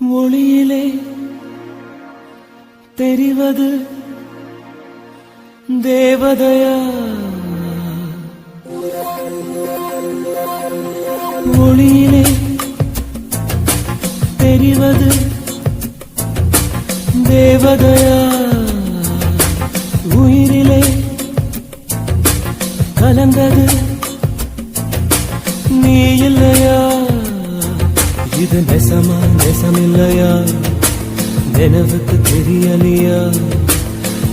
ஒளியிலே தெரிவது தேவதையா, ஒளியிலே தெரிவது தேவதையா, உயிரிலே கலந்தது நீ இல்லையா? இது நெசமா நெசமில்லையா? நினைவுக்கு தெரியலையா?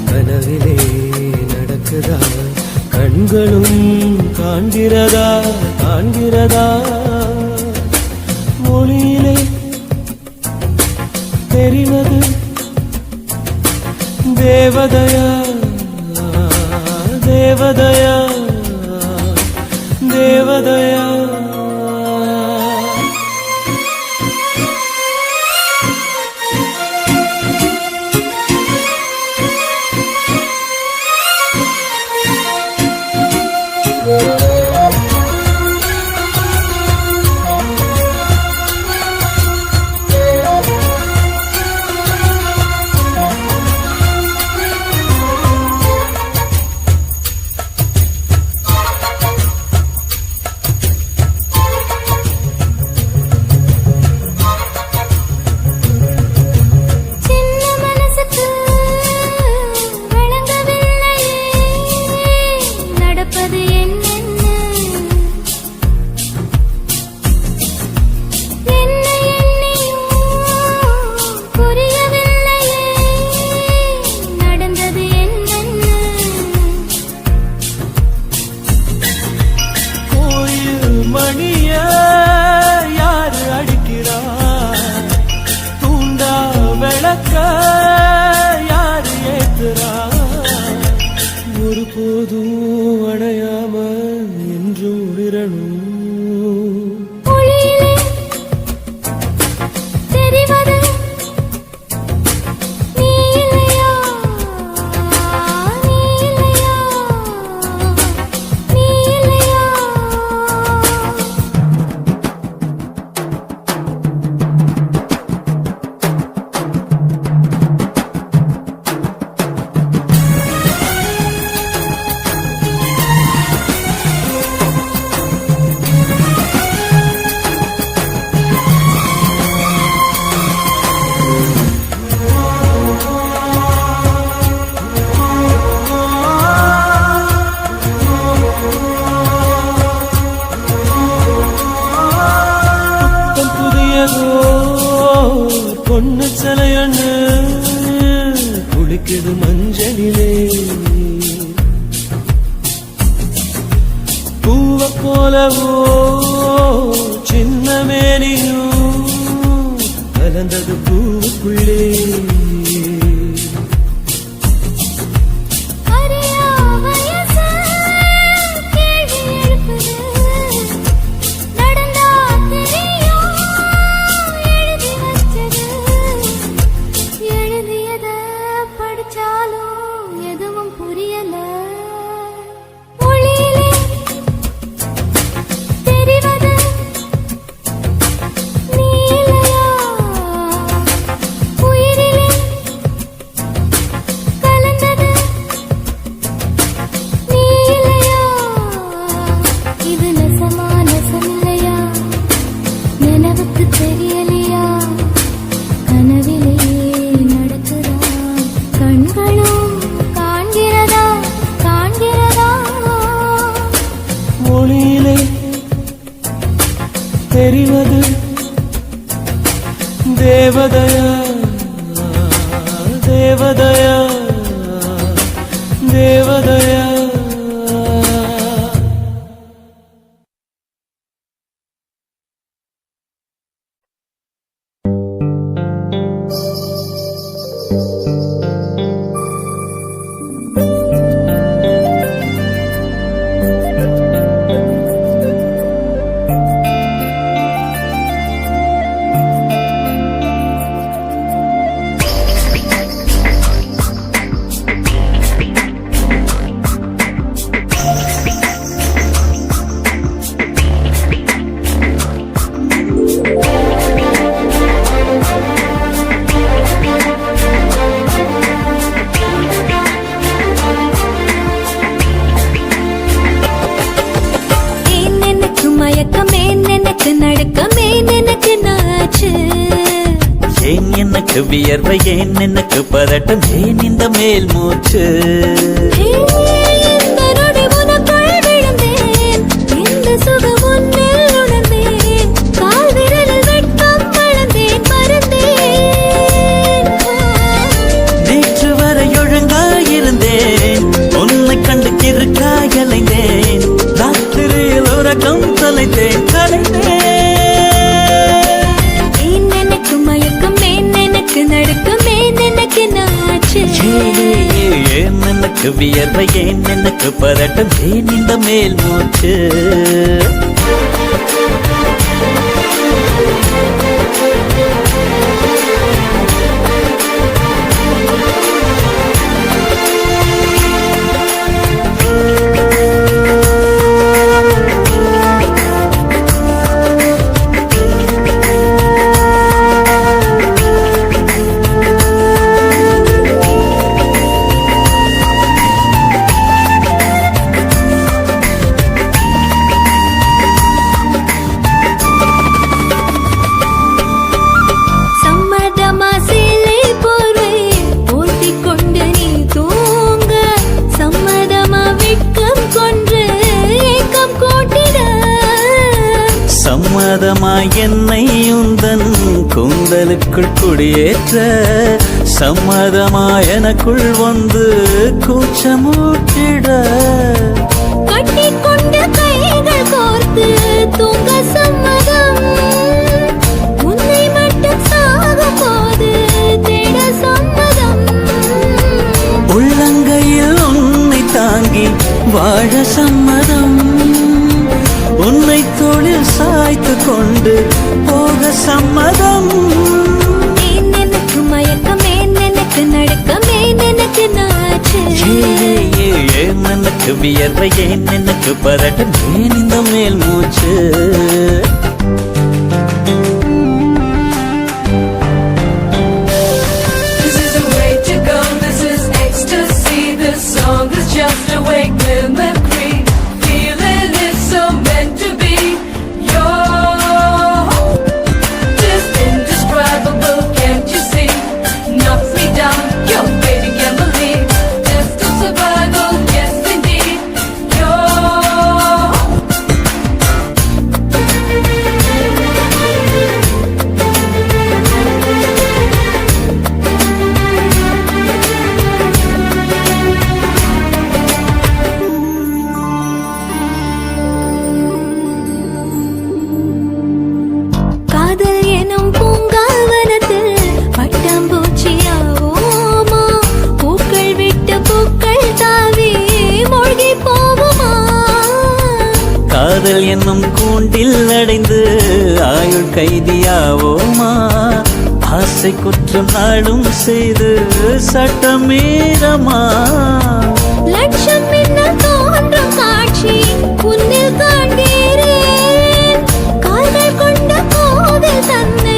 கனவிலே நடக்குதா? கண்களும் காண்கிறதா காண்கிறதா? ஒளியிலே தெரிவது தேவதையா, தேவதையா, தேவதையா. ஒருபோதும் அடையாம என்றும் விரணும். பொண்ணு சிலையண்ணு குளிக்குது மஞ்சளிலே, பூவ போலவோ சின்ன மேனியும் கலந்தது பூவுக்குள்ளே. ஒளியிலே தெரிவது தேவதையா, தேவதையா, தேவதையா. ஏன் எனக்கு நடுக்கம் ஏன் எனக்கு நாச்சு ஏன் எனக்கு வியர்வை ஏன் எனக்கு பதட்டம் ஏன் இந்த மேல் மூச்சு இந்த நொடி உனக்குள் விழுந்தேன் இந்த சுகம் உன்னில் உணர்ந்தேன் கால் விரலில் வெட்கம் வளர்ந்தேன் மறந்தேன் நேற்று வரை ஒழுங்காயிருந்தேன் உன்னை கண்டு கிறுக்காய் அலைந்தேன் ராத்திரியில் உறக்கம் தொலைந்தேன் கலைந்தேன் ஏன் எனக்கு மயக்கம் ஏன் எனக்கு நடுக்கம் ஏன் எனக்கு நாச்சு ஏன் எனக்கு வியர்வை ஏன் எனக்கு பதட்டம் ஏன் இந்த மேல் மூச்சு சம்மதமா சேலை போர்வை போர்த்திக் கொண்டு நீ தூங்க சம்மதமா வெட்கம் கொன்று ஏக்கம் கூட்டிட சம்மதமாய் என்னை உந்தன் கூந்தலுக்குள் குடியேற்ற சம்மதமாய் எனக்குள் வந்து கூச்சமூட்டிட கட்டிக்கொண்டு கைகள் கோர்த்து தூங்க சம்மதம் உன்னை மட்டும் சாக போது தேட சம்மதம் உள்ளங்கையில் உன்னை தாங்கி வாழ சம்மதம் உன்னை தோளில் சாய்த்து கொண்டு போக சம்மதம் ஏன் எனக்கு மயக்கம் ஏன் எனக்கு நடுக்கம் ஏன் எனக்கு நாச்சு ஏன் எனக்கு வியர்வை ஏன் எனக்கு பதட்டம் ஏன் இந்த மேல் மூச்சு This is a way to go, this is ecstasy. This song is just a wake mimicry. Feeling it's so meant to be. You're just indescribable, can't you see? Knocks me down, your baby can't believe. Just a survival, yes indeed. You're காதல் எனும் பூங்காவனத்தில் பட்டாம்பூச்சியாவோமா பூக்கள் விட்டு பூக்கள் தாவி மூழ்கி போகுமா காதல் என்னும் கூண்டில் அடைந்து ஆயுள் கைதியாவோமா ஆசை குற்றம் நாடும் செய்து சட்டமீறமா லட்சம் மின்னல் தோன்றும் காட்சி உன்னில் காண்கிறேன் கால்கள் கொண்ட கோவில் தன்னை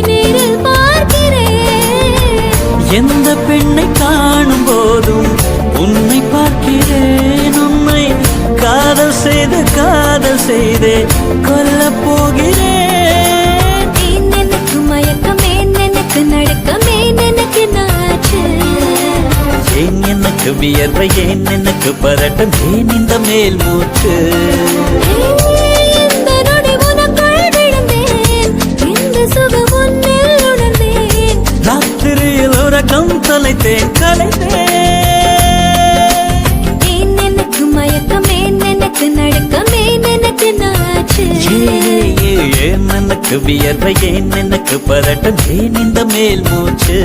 நேரில் பார்க்கிறேன் எந்த பெண்ணை காணும் போதும் உன்னை பார்க்கிறேன் உன்னை காதல் செய்தே கொல்லப் போகிறேன் ஏன் எனக்கு மயக்கம் ஏன் எனக்கு நடுக்கம் ஏன் எனக்கு நாச்சு ஏன் எனக்கு வியர்வை ஏன் எனக்கு பதட்டம் ஏன் இந்த மேல் மூச்சு இந்த நொடி உனக்குள் விழுந்தேன் இந்த சுகம் உன்னில் உணர்ந்தேன் ராத்திரியில் உறக்கம் தொலைத்தேன் கலைந்தேன் ஏன் எனக்கு மயக்கம் ஏன் எனக்கு நடுக்கம் ஏன் எனக்கு நாச்சு ஏன் எனக்கு வியர்வை ஏன் எனக்கு பதட்டம் ஏன் இந்த மேல் மூச்சு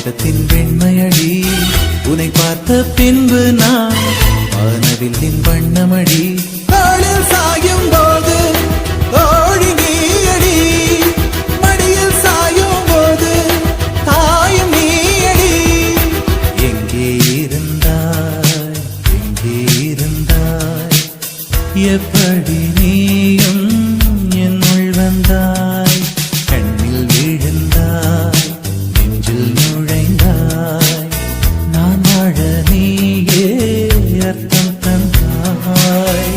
காகிதத்தின் வெண்மையடி உன்னை பார்த்த பின்பு நான் வானவில்லின் வண்ணமடி தாளில் சாயும் போது தோழி நீயடி மடியில் சாயும் போது தாயும் நீயடி எங்கே இருந்தாய் எங்கே இருந்தாய் எப்படி நீயும் என்னுள் வந்தாய் கண்ணில் விழுந்தாய் நெஞ்சில் நுழைந்தாய் நான் வாழ நீயே அர்த்தம் தந்தாய்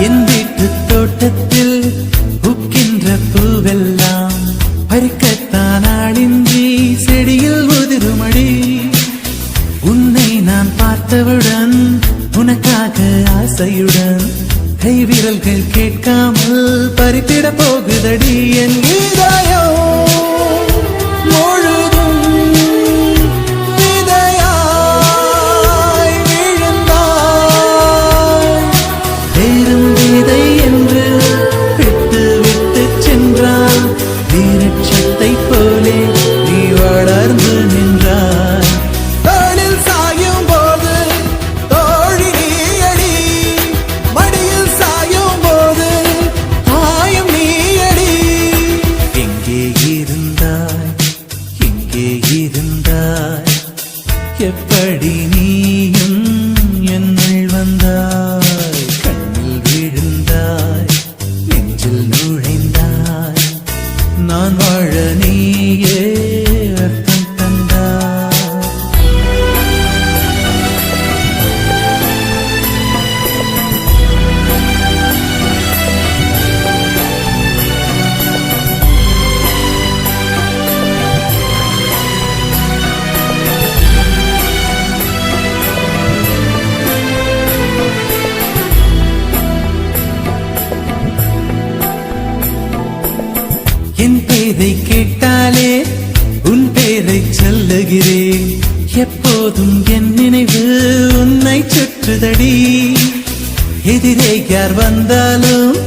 என் வீட்டு தோட்டத்தில் பூக்கின்ற பூவெல்லாம் பறிக்கத்தான் ஆளின்றி செடியில் உதிருமடி உன்னை நான் பார்த்தவுடன் உனக்காக ஆசையுடன் கைவிரல்கள் கேட்காமல் பறித்திட போகுதடி என் இதயம் முழுதும் விதையாய் விழுந்தாய் வேறும் விதை என்று விட்டு விட்டு சென்றால் வீரட்சத்தை போலே நீ வளர்ந்து நின்றாய் தாளில் சாயும் போது தோழி நீயடி மடியில் சாயும் போது தாயும் நீயடி எங்கே இருந்தாய் எங்கே இருந்தாய் எப்படி நீயும் என்னுள் வந்தாய் கண்ணில் விழுந்தாய் நெஞ்சில் நுழைந்தாய் நான் வாழ நீயே அர்த்தம் தந்தாய் என் பேரை கேட்டாலே உன் பேரை சொல்லுகிறேன் எப்போதும் என் நினைவு உன்னை சுற்றுதடி எதிரே யார் வந்தாலும்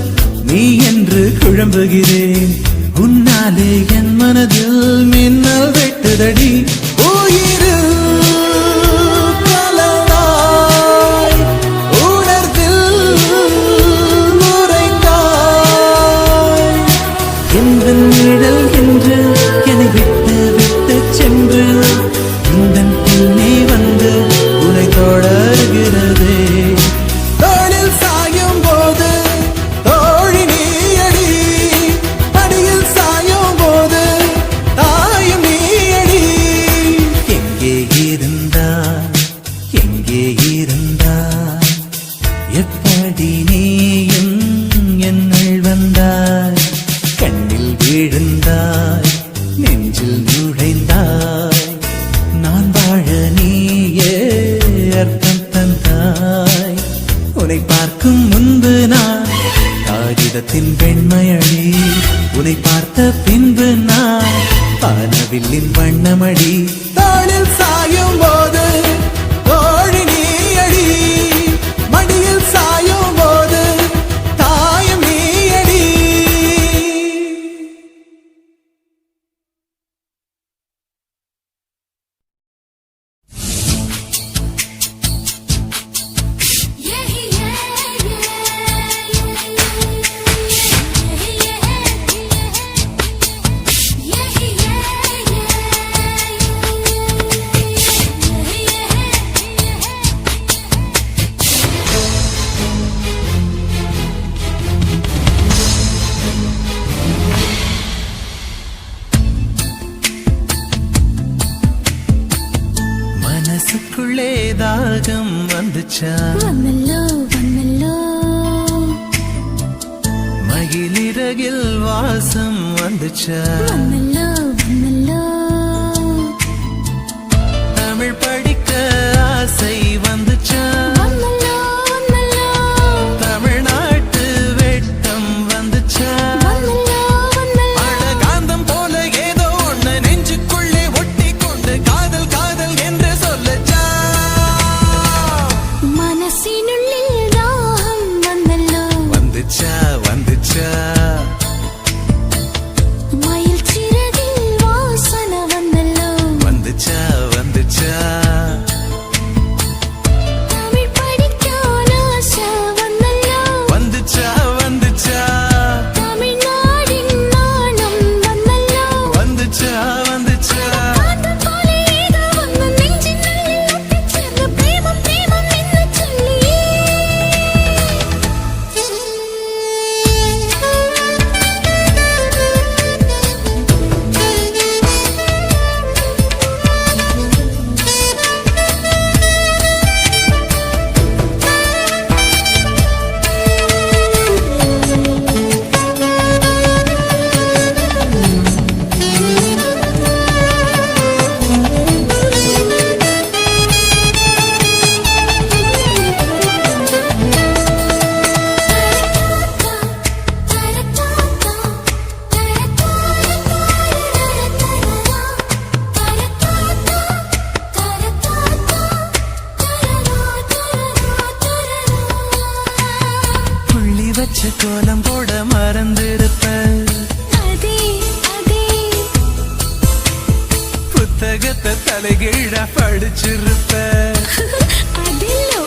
நீ என்று குழம்புகிறேன் உன்னாலே என் மனதில் மின்னல் வெட்டுதடி உயிரில் கலந்தாய் உணர்வில் உறைந்தாய் எந்த நிழல் என்று என்னை விட்டு விட்டு சென்று இந்த பின்னே வந்து உன்னை தொடர்கிறதே தோளில் சாயும் போது தோழி நீயடி மடியில் சாயும் போது தாயும் நீயடி எங்கே இருந்தாய் எங்கே இருந்தாய் எப்படி நீயும் என்னுள் வந்தாய் கண்ணில் விழுந்தாய் நெஞ்சில் நுழைந்தாய் நான் வாழ நீயே அர்த்தம் தந்தாய் உன்னை பார்க்கும் முன்பு நான் காகிதத்தின் வெண்மையடி உன்னை பார்த்த பின்பு நான் வானவில்லின் வண்ணமடி தாளில் சாயும் போது தோழி நீயடி மடியில் சாயும் போது தாயும் நீயடி மனசுக்குள்ளே தாகம் வந்துச்சா வந்தல்லோ வந்தல்லோ மகிழிறகில் வாசம் வந்துச்சா வந்தல்லோ வந்தல்லோ வச்ச கோலம் போட மறந்திருப்ப அதே அதே புத்தகத்தை தலைகீழ படிச்சிருப்ப அதில்லோ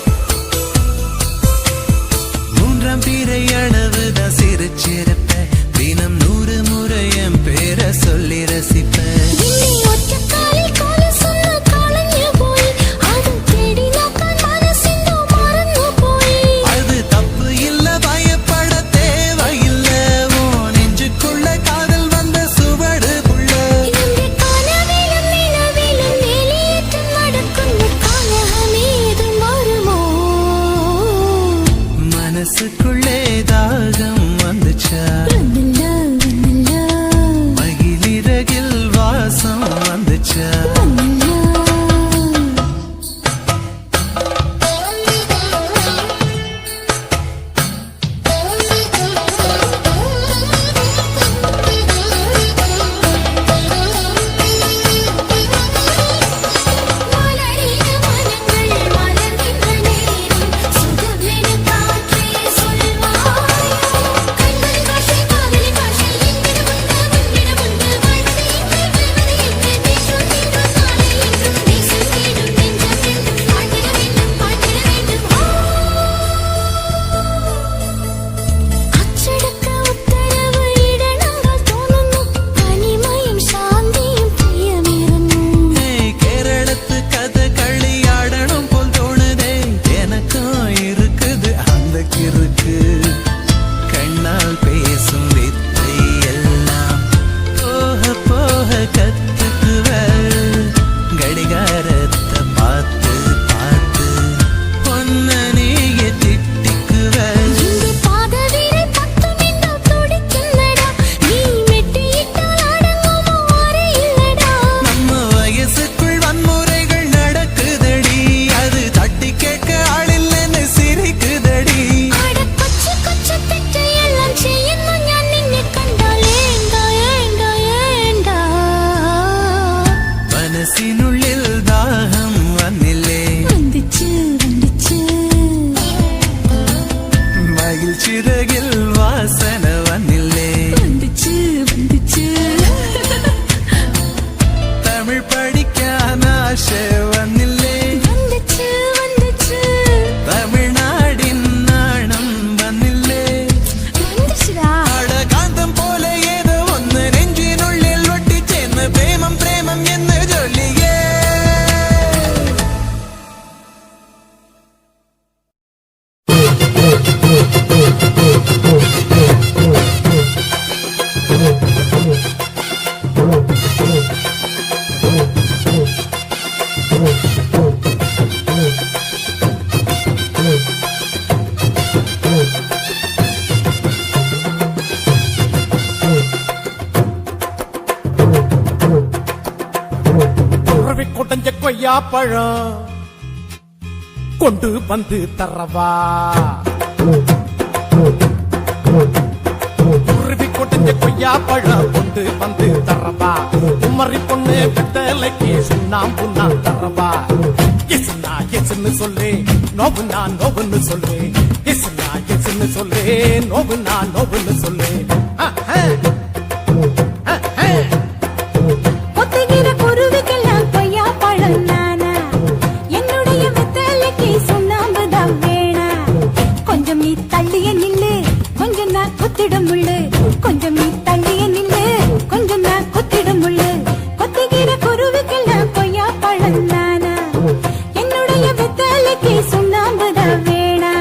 மூன்றாம் பிறை அளவுதான் சிரிச்சிருப்ப தினம் 100 முறை என் பேரை சொல்லி ரசிப்ப இன்னி ஒற்ற காலில் காலம் சொன்ன காலஞ்சு போய் அது தேடி நோக்கான் மனசிந்தோ மறந்து போய் அது தப்பு இல்ல பயப்பட தேவையில்ல ஓ நெஞ்சுக்குள்ள காதல் வந்த சுவடுக்குள்ள இந்த காலவேலும் நிலவேலும் வேலையேற்றம் நடக்கும் காலமேது மாறுமோ மனசுக்குள்ளே தாகம் வந்துச்சா வந்தல்லா வந்தல்லா மகிழிறகில் வாசம் வந்துச்சா வந்தல்லா மலரின மனங்கள் மலர்கின்ற நேரம் சுகமென காற்றே சொல்வாய் கண்கள் பாஷை காதலி பாஷை எங்கிட முந்த வாழ்க்கை எங்கே பேசும் என்றும் நாளை என்றும் பேசும் தேடும் நெஞ்சம் பாட்டிட வேண்டும் அச்சடக்க உத்தரவு இடனங்கள் தோணுന്നു கனிமயம் சாந்தியும் பிரியமிருന്നു ஏய், கேரளத்து கதை களியாடணும் போல் தோணுதே எனக்கும் இருக்குது அந்த கிறுக்கு கண்ணால் பேசும் வித்தை எல்லாம் போக போக கத்துக்குவ கடிகாரத்தை பார்த்து பார்த்து பொன்ன நீய திட்டிக்குவ இந்த பாதவீரல் பத்தும் இந்த துடிக்குன்னடா நீ மெட்டியிட்டால் அடங்குமோ அறையில்லடா நம்ம வயசுக்குள் வன்முறைகள் நடக்குதடி அது தட்டி கேட்க ஆளில்லைன்னு சிரிக்குதடி அட கொச்சு கொச்சு தெற்றையெல்லாம் செய்யணும் ഞാൻ നിന്നെ കണ്ടാൽ ஏண்டா ஏண்டா ஏண்டா மனசினுள்ளில் தாகம் வந்தில்லே வந்துச்சு வந்துச்சு மகிழ்ச்சிறகில் வாசனை வந்தில்லே வந்துச்சு வந்துச்சு தமிழ் படிக்கான ஆசை வந்தில்லே வந்துச்சு வந்துச்சு தமிழ்நாடின் நாணம் வந்தில்லே வந்துச்சுடா அட காந்தம் போல ஏதோ ஒன்று நெஞ்சினுள்ளில் ஒட்டி சேர்ந்த பிரேமம் பிரேமம் என்ன சொல்லியே உறவி கொடைஞ்ச கொய்யா பழம் கொண்டு வந்து தரவா உருவி கொடைஞ்ச கொய்யா பழம் கொண்டு வந்து தரவா உமரி பொண்ணு பித்தலைக்கு சுண்ணாம்பு நான் தரவா எஸ்னா எஸ்ன்னு சொல்லு நோவுனா நோவுன்னு சொல்லு எஸ்னா எஸ்ன்னு சொல்லு நோவுனா நோவுன்னு சொல்லு ஒத்துகிற குருவிக்கெல்லாம் கொய்யா பழம் நானா என்னுடைய வெத்தலைக்கு சுண்ணாம்புதான் வேணா கொஞ்சம் நீ தள்ளிய நில்லு கொஞ்சம் நான் குத்திடும் முள்ளு கொஞ்சம் நீ தள்ளிய நில்லு கொஞ்சம் நான் குத்திடும் முள்ளு கொத்துகிற குருவிக்கெல்லாம் கொய்யா பழம் நானா என்னுடைய வெத்தலைக்கு சுண்ணாம்புதான் வேணா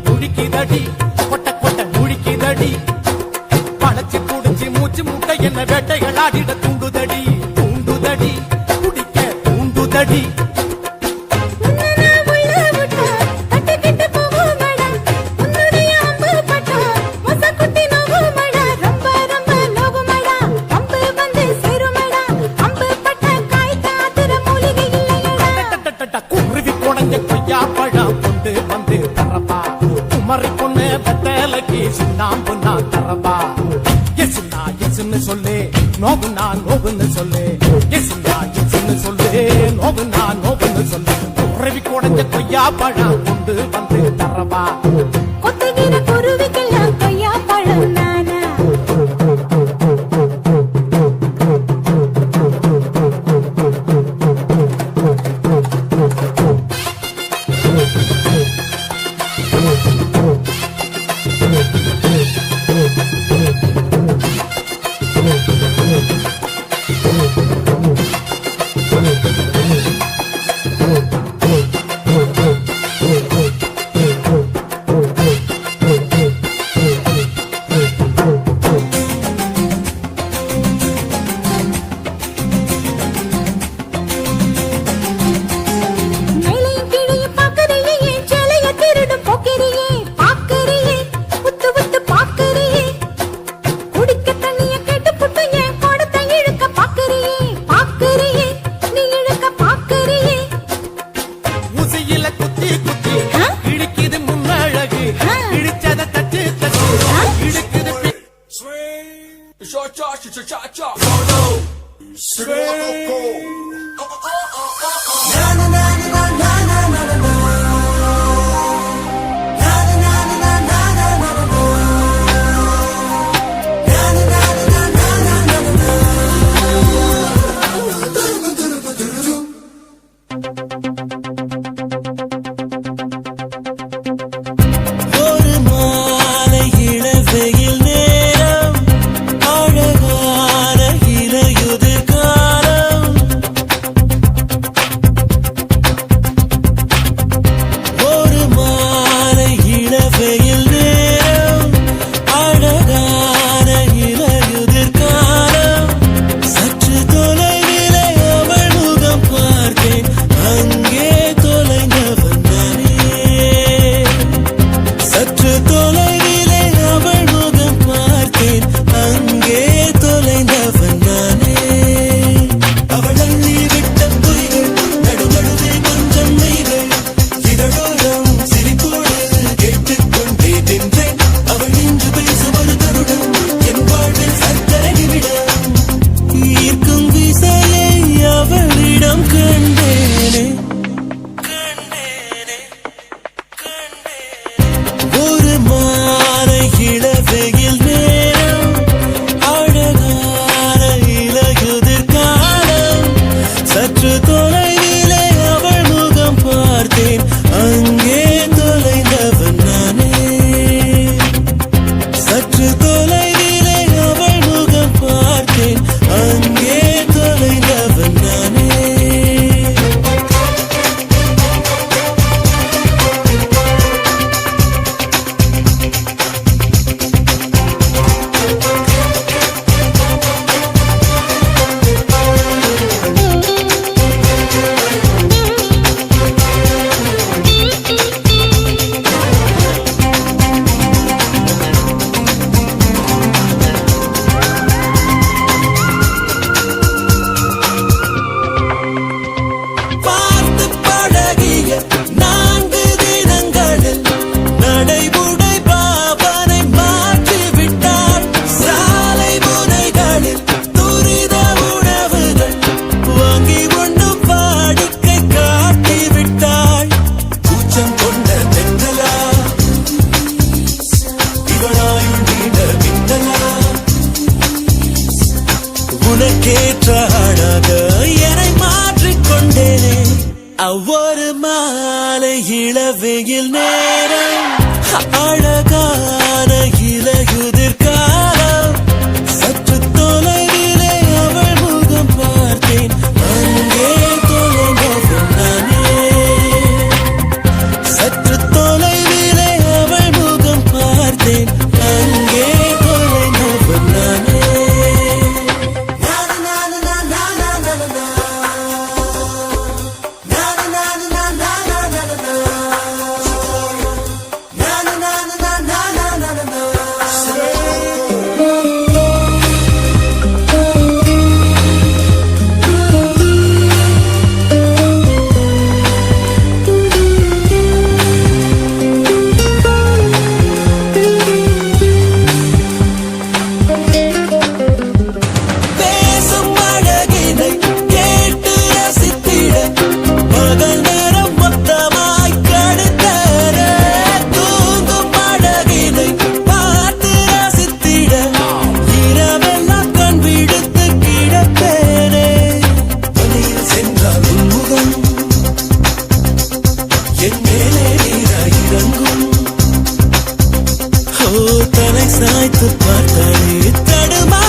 முழிக்குதடி கொட்ட கொட்ட முழிக்குதடி பழச்சு குடிச்சு மூச்சு முட்டை என்ன வேட்டைகள் ஆடிட தூண்டுதடி தூண்டுதடி குடிக்க தூண்டுதடி குருவி குடஞ்ச கொய்யா பழம் கொண்டு வந்து தரப்பா குமரி பொண்ணு வெத்தலைக்கு சுண்ணாம்பு நான் தரப்பா எசுனா எசுன்னு சொல்லு நோவுனா நோவுன்னு சொல்லு எசுனா எசுன்னு சொல்லு நோவுனா நோவுன்னு சொல்லு குருவி குடஞ்ச கொய்யா பழம் கொண்டு வந்து தரப்பா கொத்துகிற குருவிக்கெல்லாம் கொய்யா பழம் நானா உனக்கேற்றானாக என்னை மாற்றிக்கொண்டேனே அவ்வொரு மாலை இளவெயில் நேரம் அழகான இலையுதிர் காலம் சற்று தொலைவிலே அவள் முகம் பார்த்தேன் அங்கே தொலைந்தவன் நானே சற்று தொலைவிலே அவள் முகம் பார்த்தேன் அங்கே தொலைந்தவன் நானே இறங்கும் தலை சாய்த்து பார்த்தாலே தடுமா